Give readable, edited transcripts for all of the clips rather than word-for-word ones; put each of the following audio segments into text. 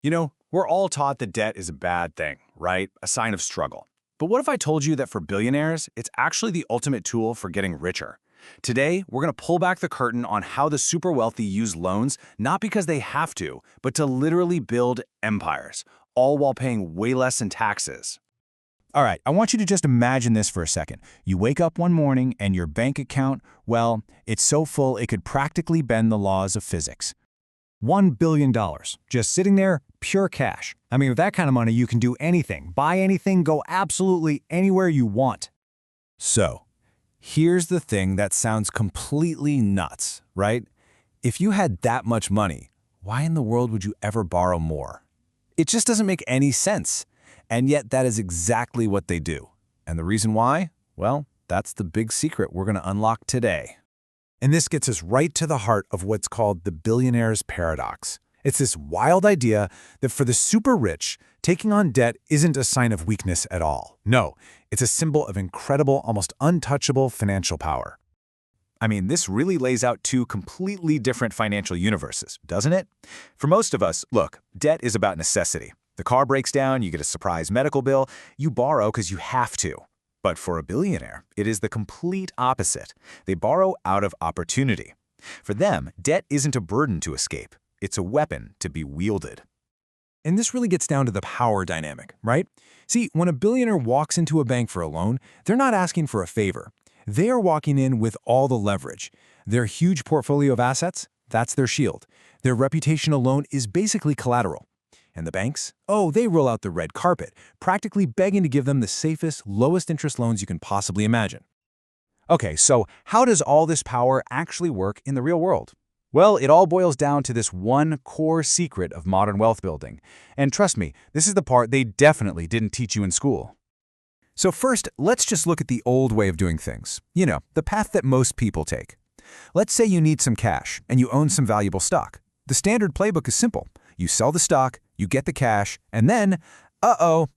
We're all taught that debt is a bad thing, right? A sign of struggle. But what if I told you that for billionaires, it's actually the ultimate tool for getting richer? Today, we're going to pull back the curtain on how the super wealthy use loans, not because they have to, but to literally build empires, all while paying way less in taxes. All right, I want you to just imagine this for a second. You wake up one morning and your bank account, well, it's so full it could practically bend the laws of physics. $1 billion, just sitting there, pure cash. I mean, with that kind of money, you can do anything, buy anything, go absolutely anywhere you want. So, here's the thing that sounds completely nuts, right? If you had that much money, why in the world would you ever borrow more? It just doesn't make any sense. And yet that is exactly what they do. And the reason why? Well, that's the big secret we're going to unlock today. And this gets us right to the heart of what's called the billionaire's paradox. It's this wild idea that for the super rich, taking on debt isn't a sign of weakness at all. No, it's a symbol of incredible, almost untouchable financial power. I mean, this really lays out two completely different financial universes, doesn't it? For most of us, look, debt is about necessity. The car breaks down, you get a surprise medical bill, you borrow because you have to. But for a billionaire, it is the complete opposite. They borrow out of opportunity. For them, debt isn't a burden to escape. It's a weapon to be wielded. And this really gets down to the power dynamic, right? See, when a billionaire walks into a bank for a loan, they're not asking for a favor. They are walking in with all the leverage. Their huge portfolio of assets, that's their shield. Their reputation alone is basically collateral. And the banks? Oh, they roll out the red carpet, practically begging to give them the safest, lowest interest loans you can possibly imagine. Okay, so how does all this power actually work in the real world? Well, it all boils down to this one core secret of modern wealth building. And trust me, this is the part they definitely didn't teach you in school. So first, let's just look at the old way of doing things. The path that most people take. Let's say you need some cash and you own some valuable stock. The standard playbook is simple. You sell the stock, you get the cash, and then,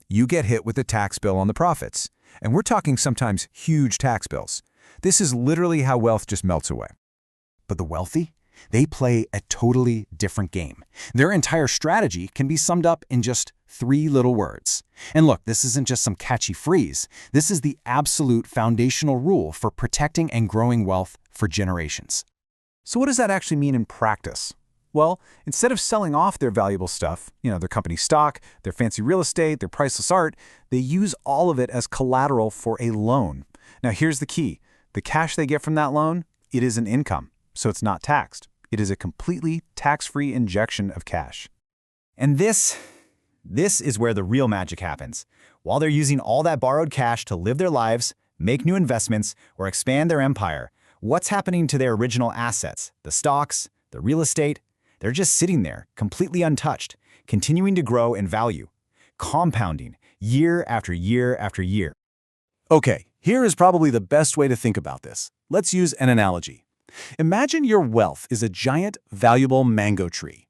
you get hit with a tax bill on the profits. And we're talking sometimes huge tax bills. This is literally how wealth just melts away. But the wealthy? They play a totally different game. Their entire strategy can be summed up in just 3 little words. And look, this isn't just some catchy phrase. This is the absolute foundational rule for protecting and growing wealth for generations. So what does that actually mean in practice? Well, instead of selling off their valuable stuff, their company stock, their fancy real estate, their priceless art, they use all of it as collateral for a loan. Now, here's the key. The cash they get from that loan, it is an income, so it's not taxed. It is a completely tax-free injection of cash. And this is where the real magic happens. While they're using all that borrowed cash to live their lives, make new investments, or expand their empire, what's happening to their original assets, the stocks, the real estate? They're just sitting there, completely untouched, continuing to grow in value, compounding year after year after year. Okay, here is probably the best way to think about this. Let's use an analogy. Imagine your wealth is a giant, valuable mango tree.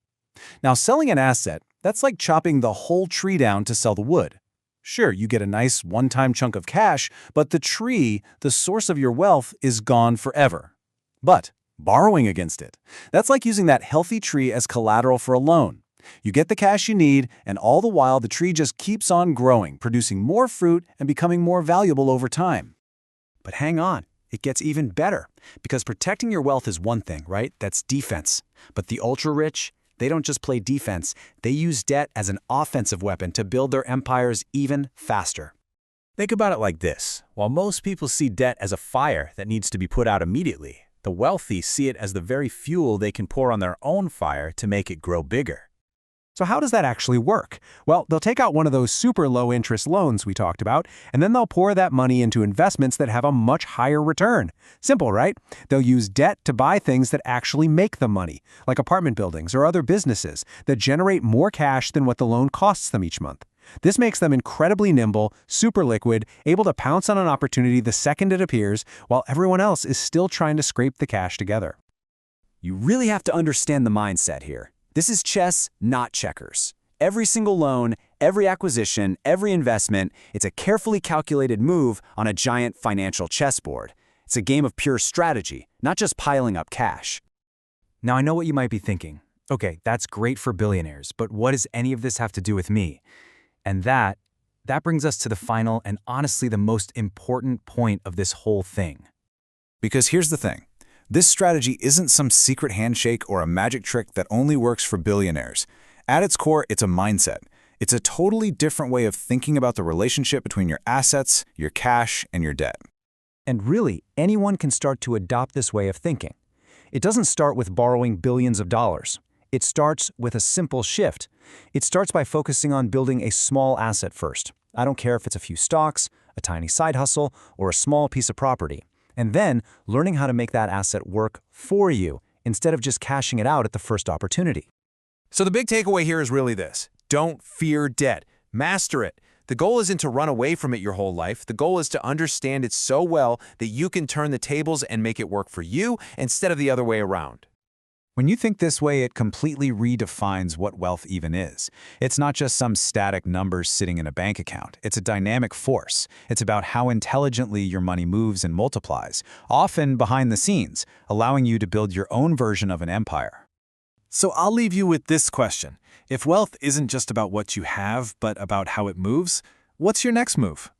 Now, selling an asset, that's like chopping the whole tree down to sell the wood. Sure, you get a nice one-time chunk of cash, but the tree, the source of your wealth, is gone forever. But borrowing against it, that's like using that healthy tree as collateral for a loan. You get the cash you need, and all the while the tree just keeps on growing, producing more fruit and becoming more valuable over time. But hang on, it gets even better, because protecting your wealth is one thing, right? That's defense. But the ultra-rich, they don't just play defense, they use debt as an offensive weapon to build their empires even faster. Think about it like this. While most people see debt as a fire that needs to be put out immediately, the wealthy see it as the very fuel they can pour on their own fire to make it grow bigger. So how does that actually work? Well, they'll take out one of those super low-interest loans we talked about, and then they'll pour that money into investments that have a much higher return. Simple, right? They'll use debt to buy things that actually make them money, like apartment buildings or other businesses that generate more cash than what the loan costs them each month. This makes them incredibly nimble, super liquid, able to pounce on an opportunity the second it appears, while everyone else is still trying to scrape the cash together. You really have to understand the mindset here. This is chess, not checkers. Every single loan, every acquisition, every investment, it's a carefully calculated move on a giant financial chessboard. It's a game of pure strategy, not just piling up cash. Now, I know what you might be thinking. Okay, that's great for billionaires, but what does any of this have to do with me? And that brings us to the final and honestly the most important point of this whole thing. Because here's the thing. This strategy isn't some secret handshake or a magic trick that only works for billionaires. At its core, it's a mindset. It's a totally different way of thinking about the relationship between your assets, your cash, and your debt. And really, anyone can start to adopt this way of thinking. It doesn't start with borrowing billions of dollars. It starts with a simple shift. It starts by focusing on building a small asset first. I don't care if it's a few stocks, a tiny side hustle, or a small piece of property. And then learning how to make that asset work for you instead of just cashing it out at the first opportunity. So the big takeaway here is really this. Don't fear debt. Master it. The goal isn't to run away from it your whole life. The goal is to understand it so well that you can turn the tables and make it work for you instead of the other way around. When you think this way, it completely redefines what wealth even is. It's not just some static numbers sitting in a bank account. It's a dynamic force. It's about how intelligently your money moves and multiplies, often behind the scenes, allowing you to build your own version of an empire. So I'll leave you with this question. If wealth isn't just about what you have, but about how it moves, what's your next move?